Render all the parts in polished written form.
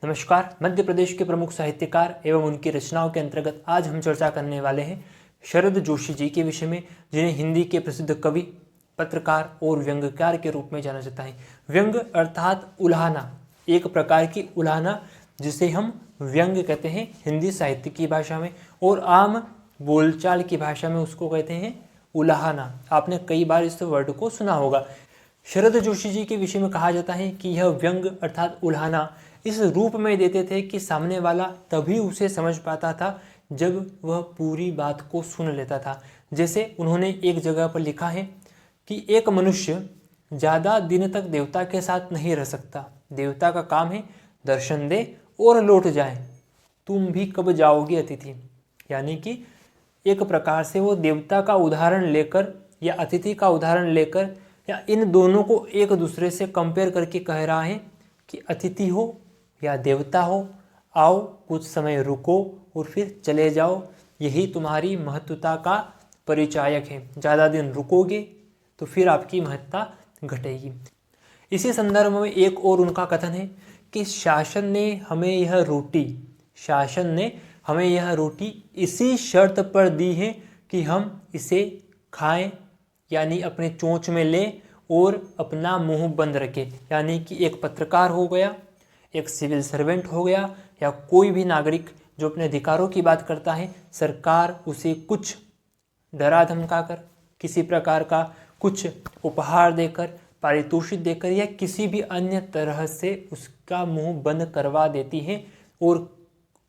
नमस्कार। मध्य प्रदेश के प्रमुख साहित्यकार एवं उनकी रचनाओं के अंतर्गत आज हम चर्चा करने वाले हैं शरद जोशी जी के विषय में, जिन्हें हिंदी के प्रसिद्ध कवि, पत्रकार और व्यंग्यकार के रूप में जाना जाता है। व्यंग्य अर्थात उल्हाना, एक प्रकार की उल्हाना जिसे हम व्यंग्य कहते हैं हिंदी साहित्य की भाषा में, और आम बोलचाल की भाषा में उसको कहते हैं उल्हाना। आपने कई बार इस वर्ड को सुना होगा। शरद जोशी जी के विषय में कहा जाता है कि यह व्यंग्य अर्थात उल्हाना इस रूप में देते थे कि सामने वाला तभी उसे समझ पाता था जब वह पूरी बात को सुन लेता था। जैसे उन्होंने एक जगह पर लिखा है कि एक मनुष्य ज़्यादा दिन तक देवता के साथ नहीं रह सकता। देवता का काम है दर्शन दे और लौट जाए, तुम भी कब जाओगे अतिथि। यानी कि एक प्रकार से वो देवता का उदाहरण लेकर या अतिथि का उदाहरण लेकर या इन दोनों को एक दूसरे से कंपेयर करके कह रहा है कि अतिथि हो या देवता हो, आओ कुछ समय रुको और फिर चले जाओ, यही तुम्हारी महत्वता का परिचायक है। ज़्यादा दिन रुकोगे तो फिर आपकी महत्ता घटेगी। इसी संदर्भ में एक और उनका कथन है कि शासन ने हमें यह रोटी इसी शर्त पर दी है कि हम इसे खाएं, यानी अपने चोंच में लें और अपना मुंह बंद रखें। यानी कि एक पत्रकार हो गया, एक सिविल सर्वेंट हो गया, या कोई भी नागरिक जो अपने अधिकारों की बात करता है, सरकार उसे कुछ डरा धमका कर, किसी प्रकार का कुछ उपहार देकर, पारितोषिक देकर या किसी भी अन्य तरह से उसका मुंह बंद करवा देती है। और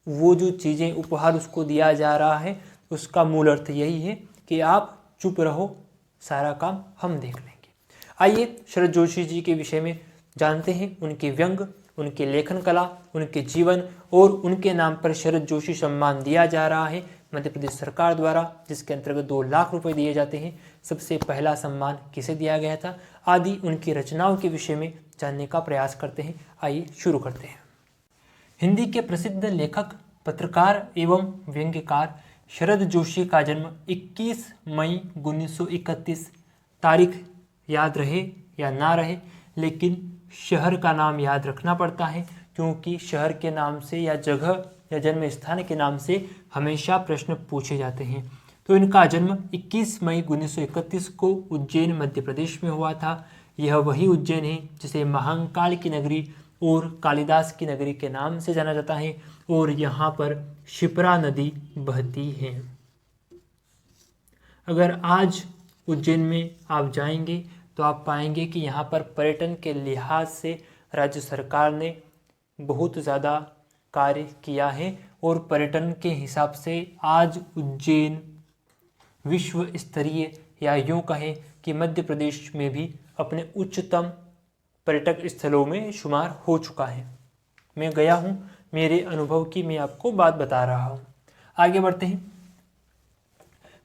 वो जो चीज़ें उपहार उसको दिया जा रहा है उसका मूल अर्थ यही है कि आप चुप रहो, सारा काम हम देख लेंगे। आइए शरद जोशी जी के विषय में जानते हैं, उनके व्यंग्य, उनकी लेखन कला, उनके जीवन और उनके नाम पर शरद जोशी सम्मान दिया जा रहा है मध्य प्रदेश सरकार द्वारा, जिसके अंतर्गत 2 लाख रुपए दिए जाते हैं। सबसे पहला सम्मान किसे दिया गया था आदि उनकी रचनाओं के विषय में जानने का प्रयास करते हैं। आइए शुरू करते हैं। हिंदी के प्रसिद्ध लेखक, पत्रकार एवं व्यंग्यकार शरद जोशी का जन्म 21 मई 1931, तारीख याद रहे या ना रहे लेकिन शहर का नाम याद रखना पड़ता है, क्योंकि शहर के नाम से या जगह या जन्म स्थान के नाम से हमेशा प्रश्न पूछे जाते हैं। तो इनका जन्म 21 मई 1931 को उज्जैन मध्य प्रदेश में हुआ था। यह वही उज्जैन है जिसे महाकाल की नगरी और कालिदास की नगरी के नाम से जाना जाता है, और यहाँ पर शिप्रा नदी बहती है। अगर आज उज्जैन में आप जाएंगे तो आप पाएंगे कि यहाँ पर पर्यटन के लिहाज से राज्य सरकार ने बहुत ज़्यादा कार्य किया है, और पर्यटन के हिसाब से आज उज्जैन विश्व स्तरीय या यूँ कहें कि मध्य प्रदेश में भी अपने उच्चतम पर्यटक स्थलों में शुमार हो चुका है। मैं गया हूँ, मेरे अनुभव की मैं आपको बात बता रहा हूँ। आगे बढ़ते हैं।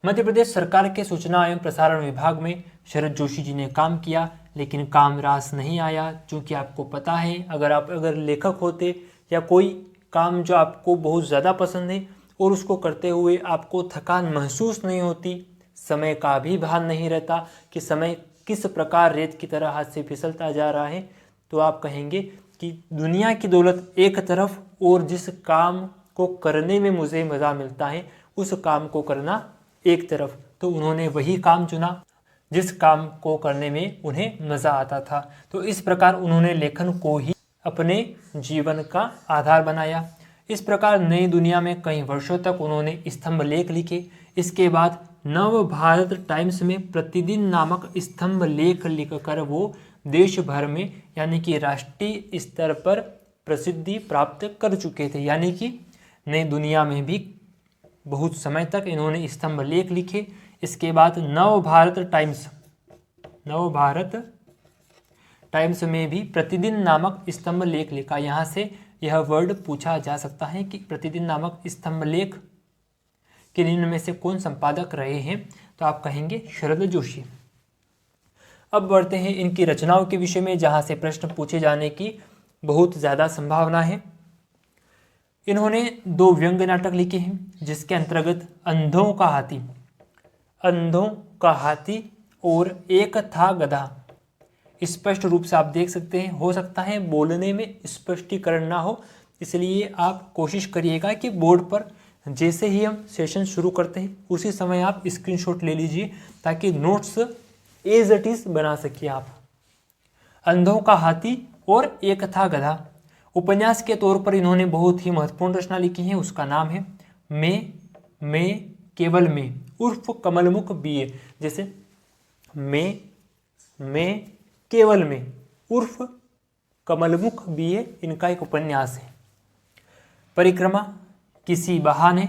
मध्य प्रदेश सरकार के सूचना एवं प्रसारण विभाग में शरद जोशी जी ने काम किया, लेकिन काम रास नहीं आया। क्योंकि आपको पता है, अगर लेखक होते या कोई काम जो आपको बहुत ज़्यादा पसंद है और उसको करते हुए आपको थकान महसूस नहीं होती, समय का भी भान नहीं रहता कि समय किस प्रकार रेत की तरह हाथ से फिसलता जा रहा है, तो आप कहेंगे कि दुनिया की दौलत एक तरफ और जिस काम को करने में मुझे मज़ा मिलता है उस काम को करना एक तरफ। तो उन्होंने वही काम चुना जिस काम को करने में उन्हें मज़ा आता था। तो इस प्रकार उन्होंने लेखन को ही अपने जीवन का आधार बनाया। इस प्रकार नई दुनिया में कई वर्षों तक उन्होंने स्तंभ लेख लिखे। इसके बाद नव भारत टाइम्स में प्रतिदिन नामक स्तंभ लेख लिखकर वो देश भर में यानी कि राष्ट्रीय स्तर पर प्रसिद्धि प्राप्त कर चुके थे। यानी कि नई दुनिया में भी बहुत समय तक इन्होंने स्तंभ लेख लिखे। इसके बाद नव भारत टाइम्स में भी प्रतिदिन नामक स्तंभ लेख लिखा। यहाँ से यह वर्ड पूछा जा सकता है कि प्रतिदिन नामक स्तंभ लेख के निम्न में से कौन संपादक रहे हैं, तो आप कहेंगे शरद जोशी। अब बढ़ते हैं इनकी रचनाओं के विषय में, जहाँ से प्रश्न पूछे जाने की बहुत ज़्यादा संभावना है। इन्होंने 2 व्यंग्य नाटक लिखे हैं, जिसके अंतर्गत अंधों का हाथी और एक था गधा। स्पष्ट रूप से आप देख सकते हैं, हो सकता है बोलने में स्पष्टीकरण ना हो, इसलिए आप कोशिश करिएगा कि बोर्ड पर जैसे ही हम सेशन शुरू करते हैं उसी समय आप स्क्रीनशॉट ले लीजिए ताकि नोट्स एज इट इज बना सकिए आप। अंधों का हाथी और एक था गधा उपन्यास के तौर पर इन्होंने बहुत ही महत्वपूर्ण रचना लिखी है। उसका नाम है मैं केवल मैं उर्फ कमलमुख बीए। जैसे मैं केवल मैं उर्फ कमलमुख बीए इनका एक उपन्यास है। परिक्रमा किसी बहाने,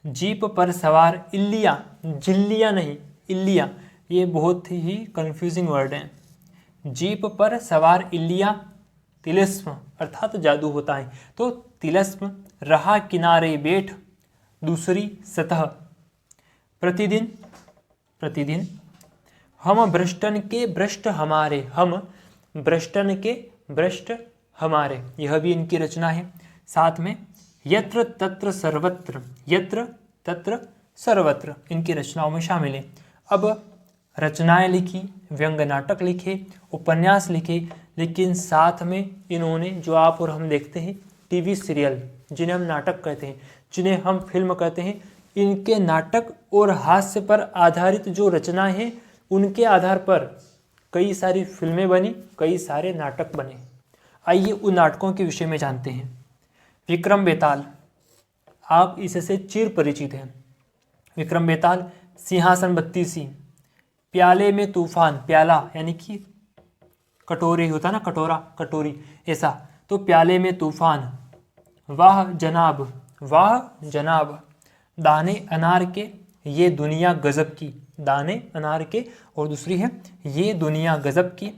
जीप पर सवार इल्लिया, जिल्लिया नहीं इल्लिया, ये बहुत ही कंफ्यूजिंग वर्ड है। जीप पर सवार इल्लिया तिलस्म अर्थात जादू होता है, तो तिलस्म रहा किनारे बैठ दूसरी सतह। प्रतिदिन हम भ्रष्टन के भ्रष्ट हमारे, हम भ्रष्टन के भ्रष्ट हमारे, यह भी इनकी रचना है। साथ में यत्र तत्र सर्वत्र, यत्र तत्र सर्वत्र इनकी रचनाओं में शामिल है। अब रचनाएं लिखी, व्यंग नाटक लिखे, उपन्यास लिखे, लेकिन साथ में इन्होंने जो आप और हम देखते हैं टीवी सीरियल, जिन्हें हम नाटक कहते हैं, जिन्हें हम फिल्म कहते हैं, इनके नाटक और हास्य पर आधारित जो रचनाएं हैं उनके आधार पर कई सारी फिल्में बनी, कई सारे नाटक बने। आइए उन नाटकों के विषय में जानते हैं। विक्रम बेताल, आप इससे चिर परिचित हैं। विक्रम बेताल, सिंहासन बत्तीसी, प्याले में तूफान, प्याला यानी कि कटोरी होता है ना, कटोरा कटोरी ऐसा, तो प्याले में तूफान, वाह जनाब, दाने अनार के ये दुनिया गजब की, दाने अनार के, और दूसरी है ये दुनिया गजब की,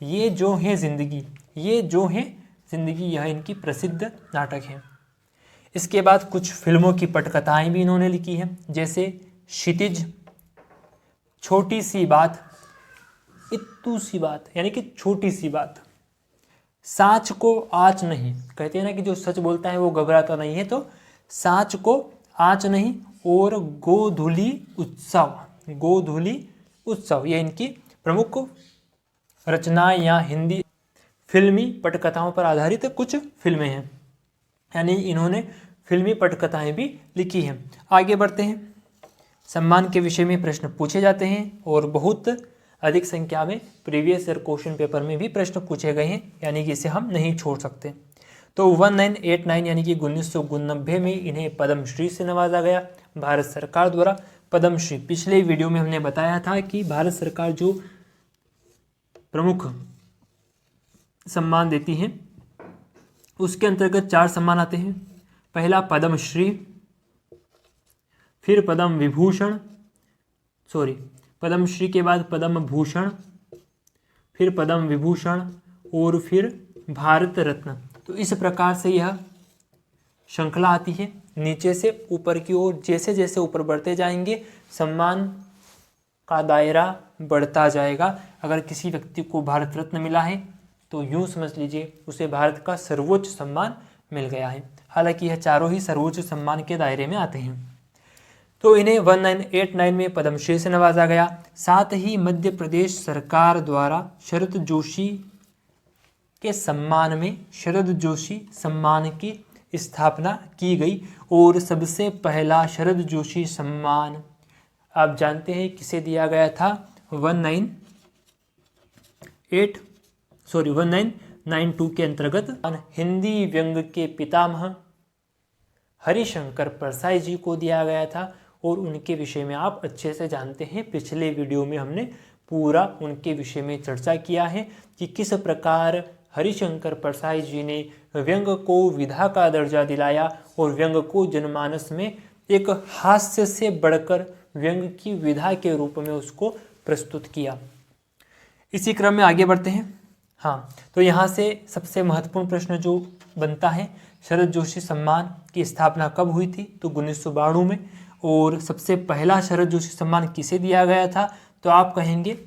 ये जो है जिंदगी, ये जो है जिंदगी, यह इनकी प्रसिद्ध नाटक है। इसके बाद कुछ फिल्मों की पटकथाएं भी इन्होंने लिखी हैं, जैसे क्षितिज, छोटी सी बात, इत्तू सी बात यानी कि छोटी सी बात, साँच को आँच नहीं, कहते हैं ना कि जो सच बोलता है वो घबराता नहीं है, तो साँच को आँच नहीं, और गोधूली उत्सव ये इनकी प्रमुख रचनाएं या हिंदी फिल्मी पटकथाओं पर आधारित कुछ फिल्में हैं, यानी इन्होंने फिल्मी पटकथाएं भी लिखी हैं। आगे बढ़ते हैं। सम्मान के विषय में प्रश्न पूछे जाते हैं और बहुत अधिक संख्या में प्रीवियस ईयर क्वेश्चन पेपर में भी प्रश्न पूछे गए हैं, यानी कि इसे हम नहीं छोड़ सकते। तो 1989 यानी कि 1990 में इन्हें पद्मश्री से नवाजा गया भारत सरकार द्वारा। पद्मश्री पिछले वीडियो में हमने बताया था कि भारत सरकार जो प्रमुख सम्मान देती है उसके अंतर्गत 4 सम्मान आते हैं। पहला पद्मश्री, फिर पद्म विभूषण, पद्मश्री के बाद पद्म भूषण, फिर पद्म विभूषण और फिर भारत रत्न। तो इस प्रकार से यह श्रृंखला आती है नीचे से ऊपर की ओर। जैसे जैसे ऊपर बढ़ते जाएंगे सम्मान का दायरा बढ़ता जाएगा। अगर किसी व्यक्ति को भारत रत्न मिला है तो यूं समझ लीजिए उसे भारत का सर्वोच्च सम्मान मिल गया है। हालांकि यह चारों ही सर्वोच्च सम्मान के दायरे में आते हैं। तो इन्हें 1989 में पद्मश्री से नवाजा गया। साथ ही मध्य प्रदेश सरकार द्वारा शरद जोशी के सम्मान में शरद जोशी सम्मान की स्थापना की गई और सबसे पहला शरद जोशी सम्मान आप जानते हैं किसे दिया गया था? 1992 के अंतर्गत हिंदी व्यंग के पितामह हरिशंकर परसाई जी को दिया गया था और उनके विषय में आप अच्छे से जानते हैं। पिछले वीडियो में हमने पूरा उनके विषय में चर्चा किया है कि किस प्रकार हरिशंकर परसाई जी ने व्यंग को विधा का दर्जा दिलाया और व्यंग को जनमानस में एक हास्य से बढ़कर व्यंग की विधा के रूप में उसको प्रस्तुत किया। इसी क्रम में आगे बढ़ते हैं। तो यहाँ से सबसे महत्वपूर्ण प्रश्न जो बनता है, शरद जोशी सम्मान की स्थापना कब हुई थी? तो 1992 में। और सबसे पहला शरद जोशी सम्मान किसे दिया गया था? तो आप कहेंगे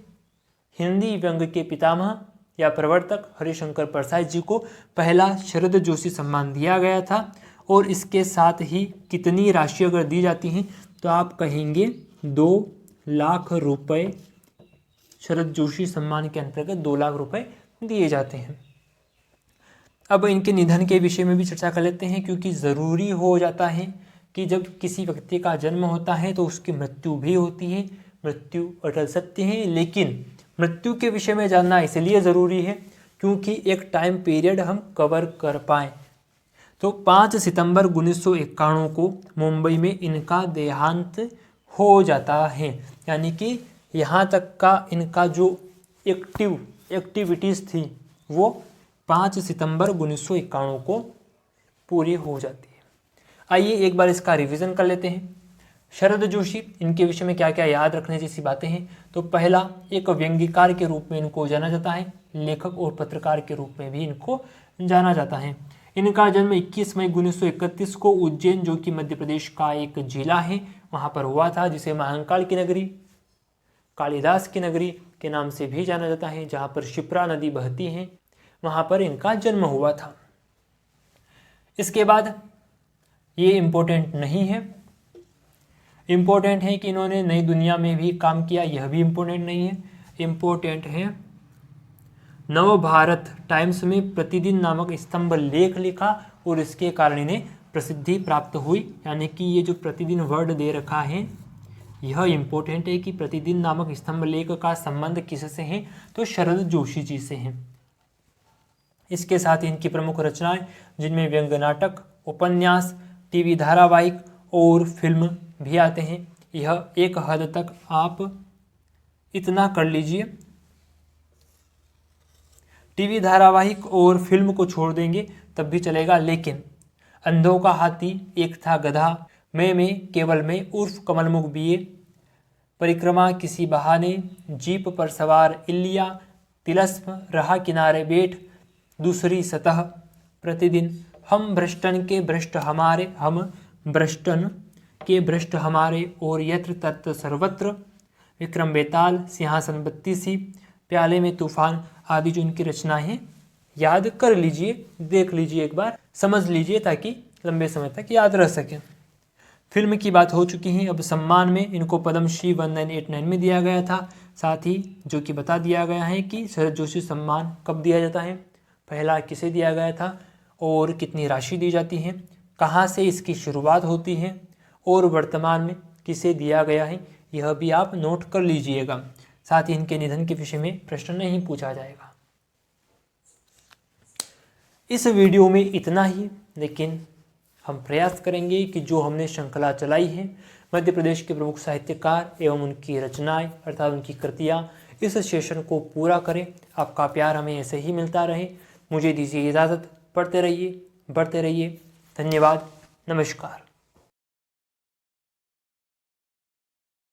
हिंदी व्यंग के पितामह या प्रवर्तक हरिशंकर परसाई जी को पहला शरद जोशी सम्मान दिया गया था। और इसके साथ ही कितनी राशि अगर दी जाती हैं तो आप कहेंगे 2 लाख रुपए शरद जोशी सम्मान के अंतर्गत 2 लाख रुपए दिए जाते हैं। अब इनके निधन के विषय में भी चर्चा कर लेते हैं, क्योंकि ज़रूरी हो जाता है कि जब किसी व्यक्ति का जन्म होता है तो उसकी मृत्यु भी होती है। मृत्यु अटल सत्य है, लेकिन मृत्यु के विषय में जानना इसलिए ज़रूरी है क्योंकि एक टाइम पीरियड हम कवर कर पाएँ। तो 5 सितंबर 1991 को मुंबई में इनका देहांत हो जाता है, यानी कि यहाँ तक का इनका जो एक्टिविटीज़ थी वो 5 सितंबर 1991 को पूरी हो जाती है। आइए एक बार इसका रिवीजन कर लेते हैं। शरद जोशी, इनके विषय में क्या क्या याद रखने जैसी बातें हैं। तो पहला, एक व्यंग्यकार के रूप में इनको जाना जाता है, लेखक और पत्रकार के रूप में भी इनको जाना जाता है। इनका जन्म 21 मई 1931 को उज्जैन, जो कि मध्य प्रदेश का एक जिला है, वहाँ पर हुआ था, जिसे महाकाल की नगरी, कालिदास की नगरी के नाम से भी जाना जाता है, जहाँ पर शिप्रा नदी बहती है, वहाँ पर इनका जन्म हुआ था। इसके बाद ये इम्पोर्टेंट नहीं है, इम्पोर्टेंट है कि इन्होंने नई दुनिया में भी काम किया, यह भी इम्पोर्टेंट नहीं है। इम्पोर्टेंट है नव भारत टाइम्स में प्रतिदिन नामक स्तंभ लेख लिखा और इसके कारण इन्हें प्रसिद्धि प्राप्त हुई। यानी कि ये जो प्रतिदिन वर्ड दे रखा है यह इम्पोर्टेंट है कि प्रतिदिन नामक स्तंभ लेख का संबंध किससे है, तो शरद जोशी जी से है। इसके साथ ही इनकी प्रमुख रचनाएं, जिनमें व्यंग नाटक, उपन्यास, टीवी धारावाहिक और फिल्म भी आते हैं। यह एक हद तक आप इतना कर लीजिए, टीवी धारावाहिक और फिल्म को छोड़ देंगे तब भी चलेगा, लेकिन अंधों का हाथी, एक था गधा, मैं केवल मैं उर्फ कमलमुख बीए, परिक्रमा किसी बहाने, जीप पर सवार इलिया, तिलस्म, रहा किनारे बैठ, दूसरी सतह, प्रतिदिन, हम भ्रष्टन के भ्रष्ट हमारे, हम भ्रष्टन के भ्रष्ट हमारे और यत्र तत्र सर्वत्र, विक्रम बेताल, सिंहासन बत्तीसी, प्याले में तूफान आदि जो इनकी रचनाएं हैं याद कर लीजिए, देख लीजिए, एक बार समझ लीजिए ताकि लंबे समय तक याद रह सके। फिल्म की बात हो चुकी है। अब सम्मान में इनको पद्मश्री 1989 में दिया गया था। साथ ही जो कि बता दिया गया है कि शरद जोशी सम्मान कब दिया जाता है, पहला किसे दिया गया था और कितनी राशि दी जाती है, कहाँ से इसकी शुरुआत होती है और वर्तमान में किसे दिया गया है, यह भी आप नोट कर लीजिएगा। साथ ही इनके निधन के विषय में प्रश्न नहीं पूछा जाएगा। इस वीडियो में इतना ही, लेकिन हम प्रयास करेंगे कि जो हमने श्रृंखला चलाई है मध्य प्रदेश के प्रमुख साहित्यकार एवं उनकी रचनाएं अर्थात उनकी कृतियाँ, इस सेशन को पूरा करें। आपका प्यार हमें ऐसे ही मिलता रहे। मुझे दीजिए इजाज़त। पढ़ते रहिए, बढ़ते रहिए। धन्यवाद। नमस्कार।